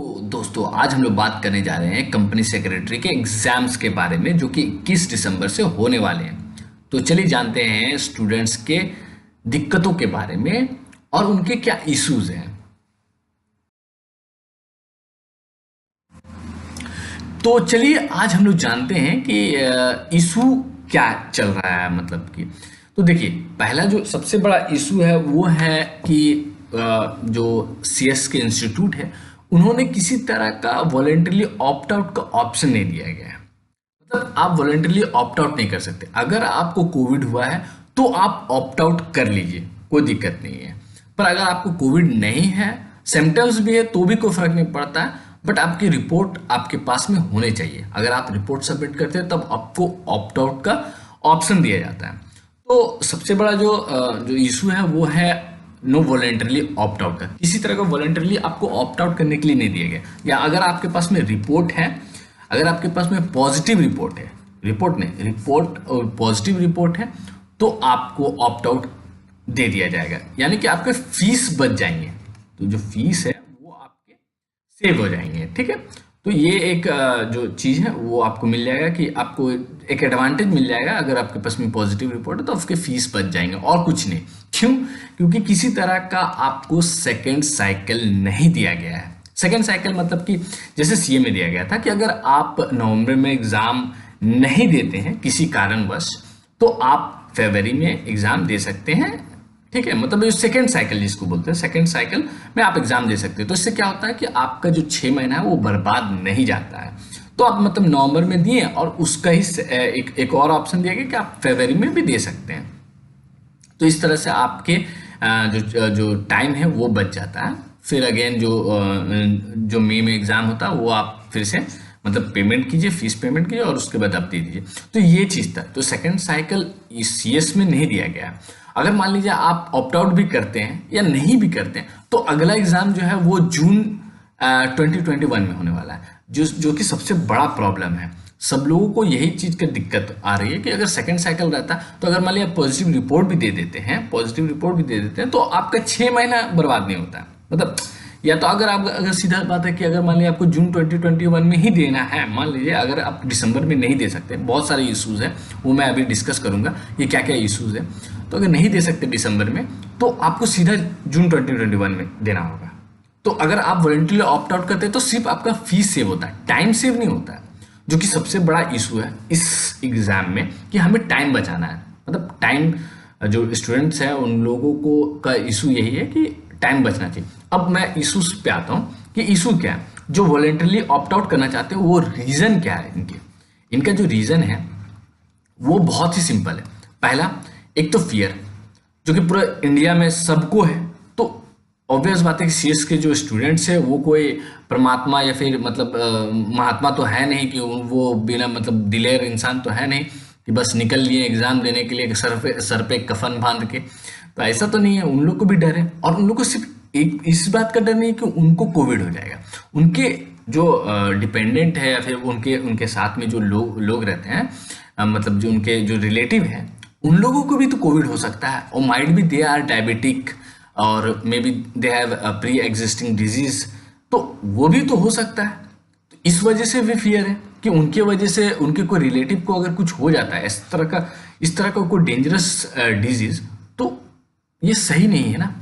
तो दोस्तों आज हम लोग बात करने जा रहे हैं कंपनी सेक्रेटरी के एग्जाम्स के बारे में जो कि 21 दिसंबर से होने वाले हैं। तो चलिए जानते हैं स्टूडेंट्स के दिक्कतों के बारे में और उनके क्या इश्यूज हैं। तो चलिए आज हम लोग जानते हैं कि इशू क्या चल रहा है, मतलब कि तो देखिए पहला जो सबसे बड़ा इशू है वो है कि जो सीएस के इंस्टीट्यूट है उन्होंने किसी तरह का वॉलेंटरली ऑप्ट आउट का ऑप्शन नहीं दिया गया है। मतलब आप वॉलेंटरली ऑप्ट आउट नहीं कर सकते। अगर आपको कोविड हुआ है तो आप ऑप्ट आउट कर लीजिए, कोई दिक्कत नहीं है। पर अगर आपको कोविड नहीं है, सिम्टम्स भी है तो भी कोई फर्क नहीं पड़ता है, बट आपकी रिपोर्ट आपके पास में होनी चाहिए। अगर आप रिपोर्ट सबमिट करते हैं तब आपको ऑप्ट आउट का ऑप्शन दिया जाता है। तो सबसे बड़ा जो इशू है वो है नो वॉलेंटरली ऑप्ट आउट का। किसी तरह का वॉलेंटरली आपको ऑप्ट आउट करने के लिए नहीं दिया गया। या अगर आपके पास में रिपोर्ट है, अगर आपके पास में पॉजिटिव रिपोर्ट है, रिपोर्ट नहीं रिपोर्ट और पॉजिटिव रिपोर्ट है, तो आपको ऑप्ट आउट दे दिया जाएगा, यानी कि आपके फीस बच जाएंगे। तो जो फीस है वो आपके सेव हो जाएंगे, ठीक है। तो ये एक जो चीज़ है वो आपको मिल जाएगा कि आपको एक एडवांटेज मिल जाएगा। अगर आपके पास में पॉजिटिव रिपोर्ट है तो आपके फीस बच जाएंगे और कुछ नहीं। क्यों? क्योंकि किसी तरह का आपको सेकेंड साइकिल नहीं दिया गया है। सेकेंड साइकिल मतलब कि जैसे सीए में दिया गया था कि अगर आप नवंबर में एग्ज़ाम नहीं देते हैं किसी कारणवश, तो आप फरवरी में एग्ज़ाम दे सकते हैं, ठीक है। मतलब ये सेकेंड साइकिल जिसको बोलते हैं, सेकेंड साइकिल में आप एग्जाम दे सकते हैं। तो इससे क्या होता है कि आपका जो 6 महीना है वो बर्बाद नहीं जाता है। तो आप मतलब नवंबर में दिए और उसका ही एक और ऑप्शन दिया गया कि आप फरवरी में भी दे सकते हैं। तो इस तरह से आपके जो टाइम है वो बच जाता है। फिर अगेन जो मई में एग्ज़ाम होता है वो आप फिर से मतलब पेमेंट कीजिए, फीस पेमेंट कीजिए और उसके बाद आप दे दीजिए। तो ये चीज़ था। तो सेकंड साइकिल सीएस में नहीं दिया गया। अगर मान लीजिए आप ऑप्ट आउट भी करते हैं या नहीं भी करते हैं तो अगला एग्ज़ाम जो है वो जून 2021 में होने वाला है, जो कि सबसे बड़ा प्रॉब्लम है। सब लोगों को यही चीज़ की दिक्कत आ रही है कि अगर सेकंड साइकिल रहता तो अगर मान लीजिए पॉजिटिव रिपोर्ट भी दे देते हैं, पॉजिटिव रिपोर्ट भी दे देते हैं, तो आपका 6 महीना बर्बाद नहीं होता। मतलब या तो अगर सीधा बात है कि अगर मान लीजिए आपको जून 2021 में ही देना है, मान लीजिए अगर आप दिसंबर में नहीं दे सकते, बहुत सारे इश्यूज़ हैं वो मैं अभी डिस्कस करूंगा ये क्या क्या इश्यूज़ है। तो अगर नहीं दे सकते दिसंबर में तो आपको सीधा जून 2021 में देना होगा। तो अगर आप वॉलंटरली ऑप्ट आउट करते हैं तो सिर्फ आपका फीस सेव होता है, टाइम सेव नहीं होता है, जो कि सबसे बड़ा इशू है इस एग्ज़ाम में कि हमें टाइम बचाना है। मतलब टाइम, जो स्टूडेंट्स हैं उन लोगों को का इशू यही है कि टाइम बचना चाहिए। अब मैं इशूज पे आता हूँ कि इशू क्या है। जो वॉलंटरली ऑप्ट आउट करना चाहते हैं वो रीज़न क्या है इनका जो रीज़न है वो बहुत ही सिंपल है। पहला, एक तो फियर, जो कि पूरा इंडिया में सबको है। तो ऑब्वियस बात है कि सीएस के जो स्टूडेंट्स है वो कोई परमात्मा या फिर मतलब महात्मा तो है नहीं कि वो बिना मतलब दिलेर इंसान तो है नहीं कि बस निकल लिए एग्जाम देने के लिए सर पे कफन बांध के। तो ऐसा तो नहीं है, उन लोग को भी डर है। और उन लोग को सिर्फ एक इस बात का डर नहीं है कि उनको कोविड हो जाएगा, उनके जो डिपेंडेंट है या फिर उनके उनके साथ में जो लोग रहते हैं, मतलब जो उनके जो रिलेटिव हैं, उन लोगों को भी तो कोविड हो सकता है। और माइट भी दे आर डायबिटिक और may be they have pre existing disease, तो वो भी तो हो सकता है। तो इस वजह से भी फियर है कि उनके वजह से उनके कोई रिलेटिव को अगर कुछ हो जाता है इस तरह का कोई डेंजरस डिजीज, तो ये सही नहीं है ना।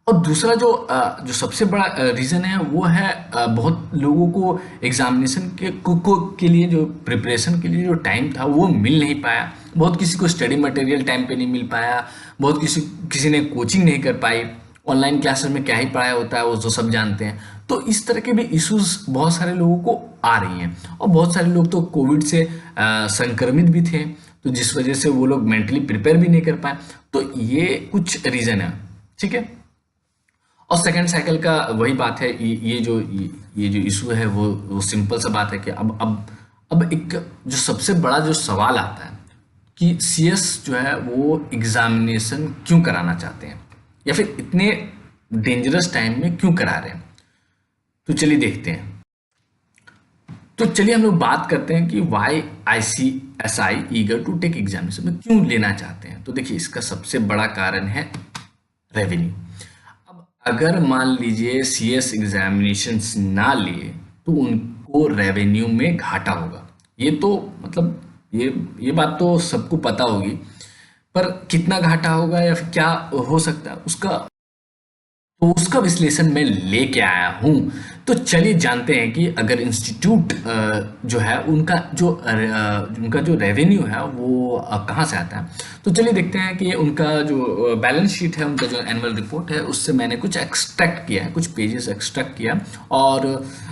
और दूसरा जो सबसे बड़ा रीज़न है वो है बहुत लोगों को एग्जामिनेशन के लिए जो प्रिपरेशन के लिए जो टाइम था वो मिल नहीं पाया। बहुत किसी को स्टडी मटेरियल टाइम पे नहीं मिल पाया, बहुत किसी ने कोचिंग नहीं कर पाई। ऑनलाइन क्लासेस में क्या ही पढ़ाया होता है वो तो सब जानते हैं। तो इस तरह के भी इश्यूज बहुत सारे लोगों को आ रही हैं। और बहुत सारे लोग तो कोविड से संक्रमित भी थे, तो जिस वजह से वो लोग मेंटली प्रिपेयर भी नहीं कर पाए। तो ये कुछ रीज़न है, ठीक है। और सेकंड साइकिल का वही बात है, ये जो इशू है वो सिंपल सा बात है कि अब एक जो सबसे बड़ा जो सवाल आता है कि सीएस जो है वो एग्जामिनेशन क्यों कराना चाहते हैं या फिर इतने डेंजरस टाइम में क्यों करा रहे हैं। तो चलिए देखते हैं। तो चलिए हम लोग बात करते हैं कि why ICSI eager to take examination में क्यों लेना चाहते हैं। तो देखिए इसका सबसे बड़ा कारण है रेवेन्यू। अगर मान लीजिए सीएस एग्जामिनेशंस ना लिए तो उनको रेवेन्यू में घाटा होगा। ये तो मतलब ये बात तो सबको पता होगी, पर कितना घाटा होगा या फिर क्या हो सकता है उसका, तो उसका विश्लेषण मैं लेके आया हूँ। तो चलिए जानते हैं कि अगर इंस्टीट्यूट जो है उनका जो रेवेन्यू है वो कहाँ से आता है। तो चलिए देखते हैं कि उनका जो बैलेंस शीट है, उनका जो एनुअल रिपोर्ट है, उससे मैंने कुछ एक्सट्रैक्ट किया है, कुछ पेजेस एक्सट्रैक्ट किया। और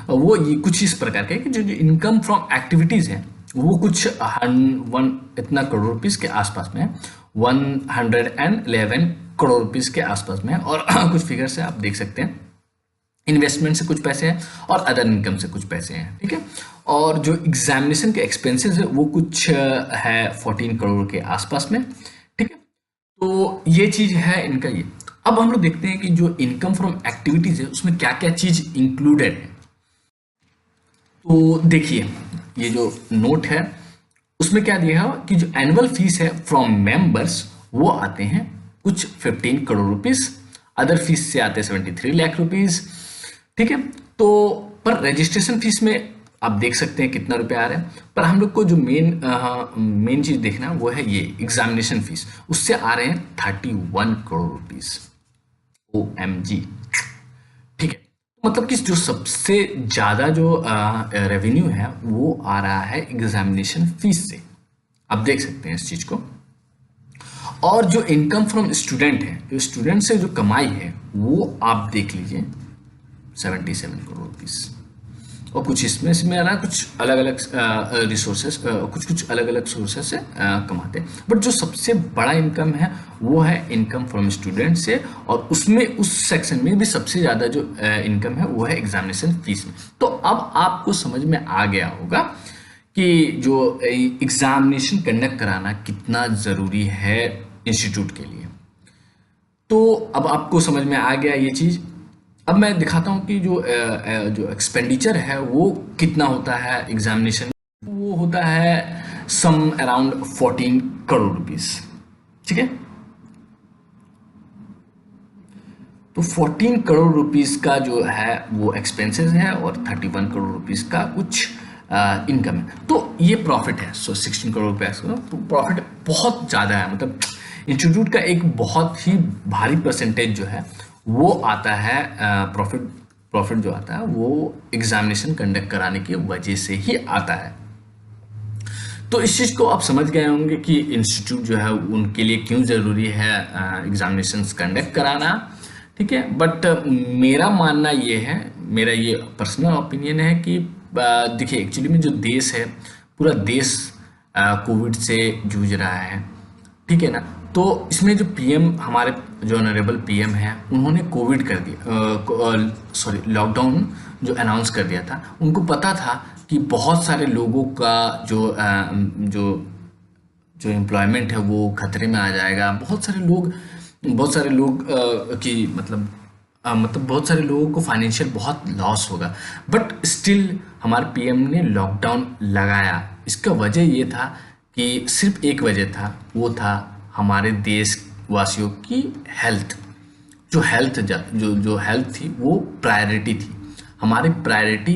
वो ये कुछ इस प्रकार का है कि जो इनकम फ्रॉम एक्टिविटीज़ है वो कुछ वन इतना करोड़ रुपीस के आसपास में है, 111 करोड़ रुपीस के आसपास में है। और कुछ फिगर्स है आप देख सकते हैं, इन्वेस्टमेंट से कुछ पैसे हैं और अदर इनकम से कुछ पैसे हैं, ठीक है। और जो एग्जामिनेशन के एक्सपेंसेस है वो कुछ है 14 करोड़ के आसपास में, ठीक है। तो ये चीज है इनका ये। अब हम लोग देखते हैं कि जो इनकम फ्रॉम एक्टिविटीज है उसमें क्या क्या चीज इंक्लूडेड है। तो देखिए ये जो नोट है उसमें क्या दिया है कि जो एनुअल फीस है फ्रॉम मेंबर्स वो आते हैं कुछ 15 करोड़ रुपीस, अदर फीस से आते हैं 73 लाख रुपीस, ठीक है। तो पर रजिस्ट्रेशन फीस में आप देख सकते हैं कितना रुपया आ रहा है, पर हम लोग को जो मेन चीज देखना है वो है ये एग्जामिनेशन फीस, उससे आ रहे हैं 31 करोड़ रुपीस। OMG, ठीक है। मतलब कि जो सबसे ज्यादा जो रेवेन्यू है वो आ रहा है एग्जामिनेशन फीस से, आप देख सकते हैं इस चीज को। और जो इनकम फ्रॉम स्टूडेंट है, जो स्टूडेंट से जो कमाई है वो आप देख लीजिए 77 करोड़ रुपीस। और कुछ इसमें आ रहा है, कुछ अलग अलग रिसोर्सेस, कुछ अलग अलग सोर्सेस से कमाते हैं। बट जो सबसे बड़ा इनकम है वो है इनकम फ्रॉम स्टूडेंट से, और उसमें उस सेक्शन में भी सबसे ज़्यादा जो इनकम है वो है एग्जामिनेशन फीस में। तो अब आपको समझ में आ गया होगा कि जो एग्जामिनेशन कंडक्ट कराना कितना ज़रूरी है इंस्टीट्यूट के लिए। तो अब आपको समझ में आ गया ये चीज़। अब मैं दिखाता हूँ कि जो एक्सपेंडिचर है वो कितना होता है एग्जामिनेशन, वो होता है सम अराउंड 14 करोड़ रुपीस, ठीक है। तो 14 करोड़ रुपीस का जो है वो एक्सपेंसेस है और 31 करोड़ रुपीस का कुछ इनकम है। तो ये प्रॉफिट है, 16 करोड़ रुपये। तो प्रॉफिट बहुत ज़्यादा है, मतलब इंस्टीट्यूट का एक बहुत ही भारी परसेंटेज जो है वो आता है, प्रॉफिट जो आता है वो एग्जामिनेशन कंडक्ट कराने की वजह से ही आता है। तो इस चीज़ को आप समझ गए होंगे कि इंस्टीट्यूट जो है उनके लिए क्यों ज़रूरी है एग्जामिनेशंस कंडक्ट कराना, ठीक है। बट मेरा मानना ये है, मेरा ये पर्सनल ओपिनियन है कि देखिए एक्चुअली में जो देश है, पूरा देश कोविड से जूझ रहा है, ठीक है ना। तो इसमें जो पीएम, हमारे जो ऑनरेबल पीएम है, उन्होंने कोविड कर दिया, लॉकडाउन जो अनाउंस कर दिया था। उनको पता था कि बहुत सारे लोगों का जो एम्प्लॉयमेंट है वो खतरे में आ जाएगा, बहुत सारे लोग की मतलब बहुत सारे लोगों को फाइनेंशियल बहुत लॉस होगा। बट स्टिल हमारे पीएम ने लॉकडाउन लगाया। इसका वजह ये था कि सिर्फ एक वजह था, वो था हमारे देशवासियों की हेल्थ। जो हेल्थ थी वो प्रायोरिटी थी। हमारी प्रायोरिटी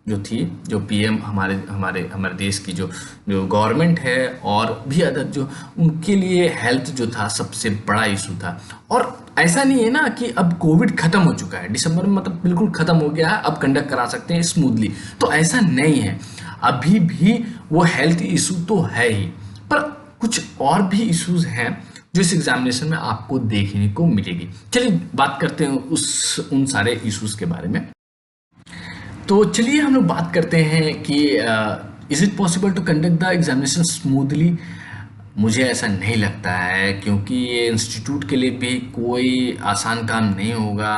जो थी, जो पीएम हमारे देश की जो गवर्नमेंट है और भी अदर जो, उनके लिए हेल्थ जो था सबसे बड़ा इशू था। और ऐसा नहीं है ना कि अब कोविड खत्म हो चुका है, दिसंबर में मतलब बिल्कुल खत्म हो गया है, अब कंडक्ट करा सकते हैं स्मूथली, तो ऐसा नहीं है। अभी भी वो हेल्थ इशू तो है ही, पर कुछ और भी इश्यूज हैं जो इस एग्जामिनेशन में आपको देखने को मिलेगी। चलिए बात करते हैं उन सारे इश्यूज के बारे में। तो चलिए हम लोग बात करते हैं कि is it possible to conduct the examination smoothly. मुझे ऐसा नहीं लगता है, क्योंकि ये इंस्टीट्यूट के लिए भी कोई आसान काम नहीं होगा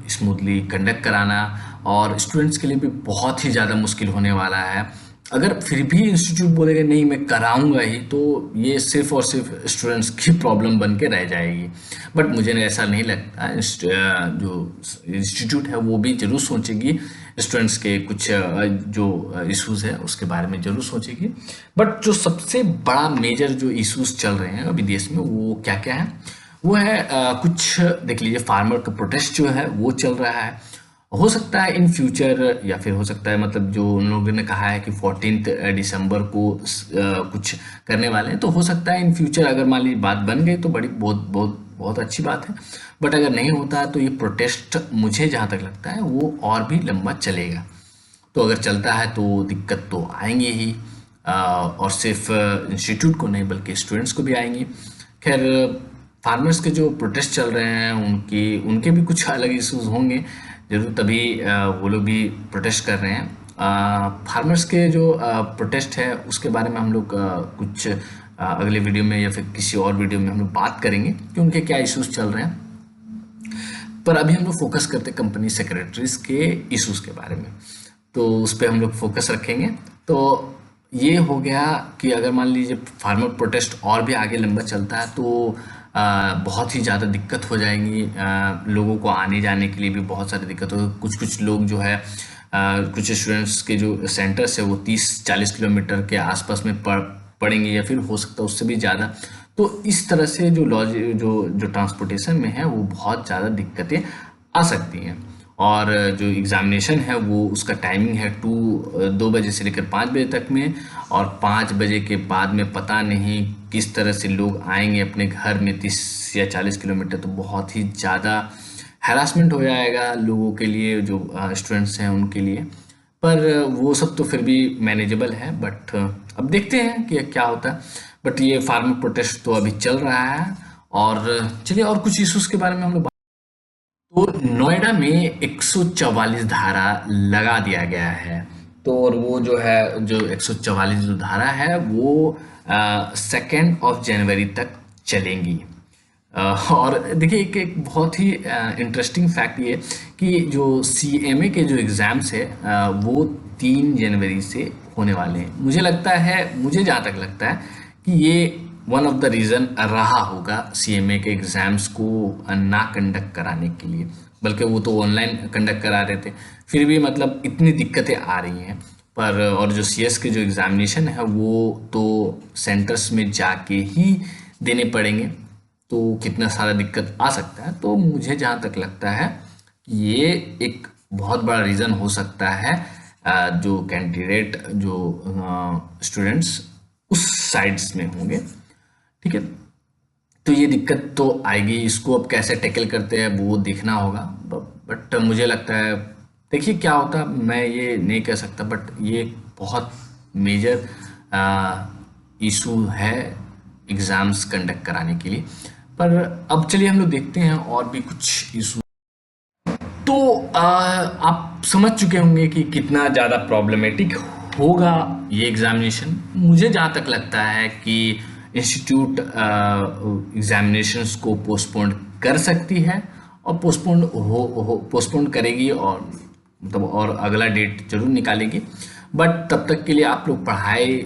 स्मूथली कंडक्ट कराना, और स्टूडेंट्स के लिए भी बहुत ही ज़्यादा मुश्किल होने वाला है। अगर फिर भी इंस्टीट्यूट बोलेगा नहीं मैं कराऊंगा ही, तो ये सिर्फ और सिर्फ स्टूडेंट्स की प्रॉब्लम बन के रह जाएगी। बट मुझे ऐसा नहीं लगता। जो इंस्टीट्यूट है वो भी जरूर सोचेगी स्टूडेंट्स के कुछ जो इश्यूज है उसके बारे में जरूर सोचेगी। बट जो सबसे बड़ा मेजर जो इश्यूज चल रहे हैं अभी देश में वो क्या क्या है, वो है कुछ देख लीजिए, फार्मर का प्रोटेस्ट जो है वो चल रहा है। हो सकता है इन फ्यूचर, या फिर हो सकता है मतलब जो उन लोगों ने कहा है कि 14 दिसंबर को कुछ करने वाले हैं, तो हो सकता है इन फ्यूचर अगर मान लीजिए बात बन गई तो बड़ी बहुत बहुत बहुत अच्छी बात है। बट अगर नहीं होता है तो ये प्रोटेस्ट मुझे जहाँ तक लगता है वो और भी लंबा चलेगा। तो अगर चलता है तो दिक्कत तो आएंगी ही, और सिर्फ इंस्टीट्यूट को नहीं बल्कि स्टूडेंट्स को भी आएंगी। खैर, फार्मर्स के जो प्रोटेस्ट चल रहे हैं उनकी उनके भी कुछ अलग इश्यूज होंगे जरूर, तभी वो लोग भी प्रोटेस्ट कर रहे हैं। फार्मर्स के जो प्रोटेस्ट है उसके बारे में हम लोग कुछ अगले वीडियो में या फिर किसी और वीडियो में हम लोग बात करेंगे कि उनके क्या इश्यूज चल रहे हैं। पर अभी हम लोग फोकस करते हैं कंपनी सेक्रेटरीज के इश्यूज के बारे में, तो उस पर हम लोग फोकस रखेंगे। तो ये हो गया कि अगर मान लीजिए फार्मर प्रोटेस्ट और भी आगे लंबा चलता है तो बहुत ही ज़्यादा दिक्कत हो जाएंगी, लोगों को आने जाने के लिए भी बहुत सारी दिक्कत हो। कुछ कुछ लोग जो है कुछ स्टूडेंट्स के जो सेंटर्स है वो 30-40 किलोमीटर के आसपास में पड़ेंगे, या फिर हो सकता है उससे भी ज़्यादा। तो इस तरह से जो जो ट्रांसपोर्टेशन में है वो बहुत ज़्यादा दिक्कतें आ सकती हैं। और जो एग्ज़ामिनेशन है वो उसका टाइमिंग है 2 बजे से लेकर 5 बजे तक में, और 5 बजे के बाद में पता नहीं किस तरह से लोग आएंगे अपने घर में 30 या 40 किलोमीटर। तो बहुत ही ज़्यादा हैरासमेंट हो जाएगा लोगों के लिए, जो स्टूडेंट्स हैं उनके लिए। पर वो सब तो फिर भी मैनेजेबल है, बट अब देखते हैं कि क्या होता है। बट ये फार्मर प्रोटेस्ट तो अभी चल रहा है। और चलिए और कुछ इश्यूज के बारे में हम लोग तो नोएडा में 144 धारा लगा दिया गया है। तो और वो जो है जो 144 जो धारा है वो 2 जनवरी तक चलेंगी। और देखिए एक बहुत ही इंटरेस्टिंग फैक्ट ये कि जो सीएमए के जो एग्ज़ाम्स है वो 3 जनवरी से होने वाले हैं। मुझे लगता है, मुझे जहाँ तक लगता है कि ये वन ऑफ द रीज़न रहा होगा सीएमए के एग्ज़ाम्स को ना कंडक्ट कराने के लिए, बल्कि वो तो ऑनलाइन कंडक्ट करा रहे थे, फिर भी मतलब इतनी दिक्कतें आ रही हैं। पर और जो सीएस के जो एग्ज़ामिनेशन है वो तो सेंटर्स में जाके ही देने पड़ेंगे, तो कितना सारा दिक्कत आ सकता है। तो मुझे जहाँ तक लगता है ये एक बहुत बड़ा रीज़न हो सकता है, जो कैंडिडेट जो स्टूडेंट्स उस साइड्स में होंगे, ठीक है। तो ये दिक्कत तो आएगी, इसको अब कैसे टैकल करते हैं वो देखना होगा। बट मुझे लगता है, देखिए क्या होता है मैं ये नहीं कह सकता, बट ये बहुत मेजर इशू है एग्ज़ाम्स कंडक्ट कराने के लिए। पर अब चलिए हम लोग देखते हैं और भी कुछ इशू। तो आप समझ चुके होंगे कि कितना ज़्यादा प्रॉब्लमेटिक होगा ये एग्ज़ामिनेशन। मुझे जहाँ तक लगता है कि इंस्टीट्यूट एग्ज़ामिनेशंस को पोस्टपोन कर सकती है, और पोस्टपोन करेगी, और मतलब और अगला डेट जरूर निकालेगी। बट तब तक के लिए आप लोग पढ़ाई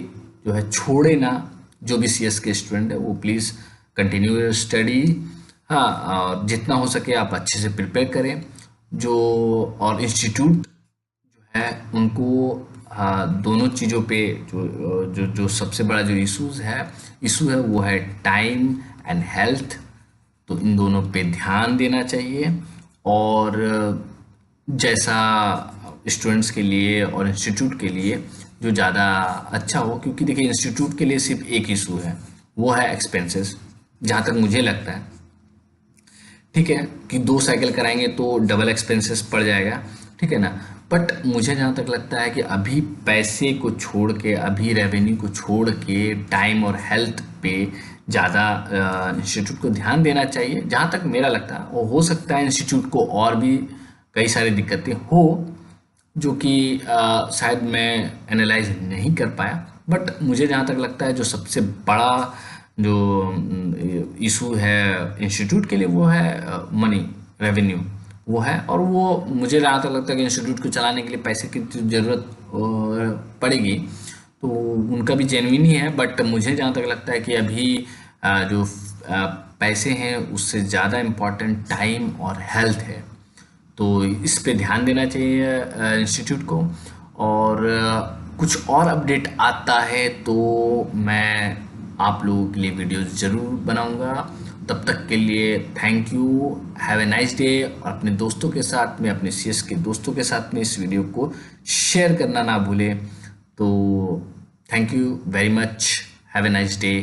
जो है छोड़े ना, जो भी सीएस के स्टूडेंट है वो प्लीज़ कंटिन्यू स्टडी। हाँ, और जितना हो सके आप अच्छे से प्रिपेयर करें। जो और इंस्टीट्यूट है उनको दोनों चीज़ों पे जो सबसे बड़ा जो इशू है वो है टाइम एंड हेल्थ। तो इन दोनों पे ध्यान देना चाहिए, और जैसा स्टूडेंट्स के लिए और इंस्टीट्यूट के लिए जो ज़्यादा अच्छा हो। क्योंकि देखिए इंस्टीट्यूट के लिए सिर्फ एक इशू है, वो है एक्सपेंसेस, जहाँ तक मुझे लगता है, ठीक है, कि 2 साइकिल कराएंगे तो डबल एक्सपेंसेस पड़ जाएगा, ठीक है ना। बट मुझे जहाँ तक लगता है कि अभी पैसे को छोड़ के, अभी रेवेन्यू को छोड़ के टाइम और हेल्थ पे ज़्यादा इंस्टीट्यूट को ध्यान देना चाहिए, जहाँ तक मेरा लगता है। और हो सकता है इंस्टीट्यूट को और भी कई सारी दिक्कतें हो जो कि शायद मैं एनालाइज नहीं कर पाया। बट मुझे जहाँ तक लगता है जो सबसे बड़ा जो इशू है इंस्टीट्यूट के लिए वो है मनी, रेवेन्यू वो है। और वो मुझे जहाँ तक लगता है कि इंस्टीट्यूट को चलाने के लिए पैसे की ज़रूरत पड़ेगी, तो उनका भी जेन्युइन ही है। बट मुझे जहाँ तक लगता है कि अभी जो पैसे हैं उससे ज़्यादा इम्पोर्टेंट टाइम और हेल्थ है, तो इस पे ध्यान देना चाहिए इंस्टीट्यूट को। और कुछ और अपडेट आता है तो मैं आप लोगों के लिए वीडियो ज़रूर बनाऊंगा। तब तक के लिए thank you, have a nice day. और अपने दोस्तों के साथ में, अपने सीएस के दोस्तों के साथ में इस वीडियो को शेयर करना ना भूलें। तो thank you very much, have a nice day.